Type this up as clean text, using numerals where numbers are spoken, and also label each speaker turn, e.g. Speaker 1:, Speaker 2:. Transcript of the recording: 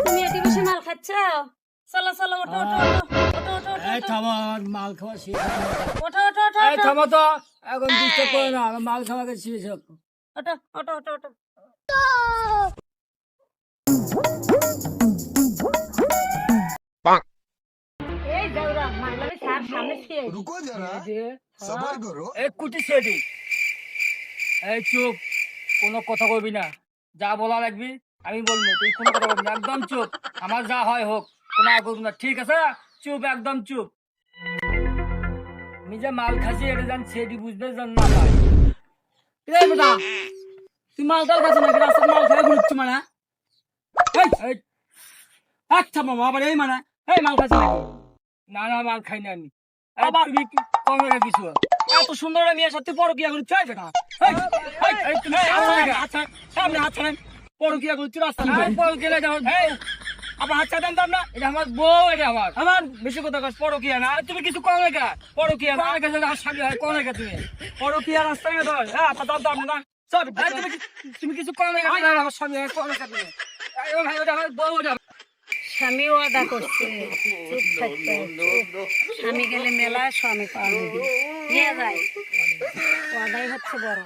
Speaker 1: তুমি এটি বসে মাল খাচ্ছ? চলো চলো, ওঠো ওঠো ওঠো ওঠো ওঠো
Speaker 2: এই থামো, আমার মাল খাওয়া শেষ।
Speaker 1: ওঠো ওঠো ওঠো
Speaker 2: এই থামো তো, এখন ডিস্টার্ব করো না, আমার মাল খাওয়া শেষ হোক।
Speaker 1: ওঠো ওঠো ওঠো ওঠো। এই দাউরা মাগলারে সার সামনে খেয়ে
Speaker 3: रुको जरा
Speaker 2: দে,
Speaker 3: सबर करो
Speaker 2: এই কুটি সেটি। এই চুপ, কোনো কথা বলবি না। যা বলা লাগবি আমি বলবো, তুই কোনো কথা বলবি না, একদম চুপ। আমার যা হয় হোক, কোনো আগ্রহ না, ঠিক আছে? চুপ, একদম চুপ। আমি যে মাল খাচ্ছি এটা জান সেটি বুঝবে, জান না পাই। এই বেটা, তুই মাল টাল খাচ্ছ নাকি? রাস্তায় মাল খাই ঘুরছি মানে? এই আচ্ছা মামা, আবার এই মানে এই মাল খাচ্ছি নাকি? না না, মাল খাই না আমি। আবার তুমি কম রেখে কিছু এত সুন্দর একটা মেয়ের সাথে পরকিয়া করছি? এই বেটা, তুমি আচ্ছা সামনে হাত ছাড়েন। পরকিয়া করছি রাস্তা পরকিয়া যাও। আবার হাত ছাড়েন তো আপনার, এটা আমার বউ, এটা আমার বেশি কথা কাজ। পরকিয়া না, তুমি কিছু কম রেখা। পরকিয়া না স্বামী হয়, কম রেখা তুমি পরকিয়া রাস্তা গিয়ে ধর। হ্যাঁ আপনার দাম দাম না সব, তুমি কিছু কম রেখা। আমার স্বামী হয়, কম রেখা তুমি। ভাই ওটা আমার বউ, ওটা
Speaker 1: স্বামী ওয়াদা করছে চুপ থাকতে। স্বামী গেলে মেলা, স্বামী পাওয়া নিয়ে যায়, ওয়াদাই হচ্ছে বড়।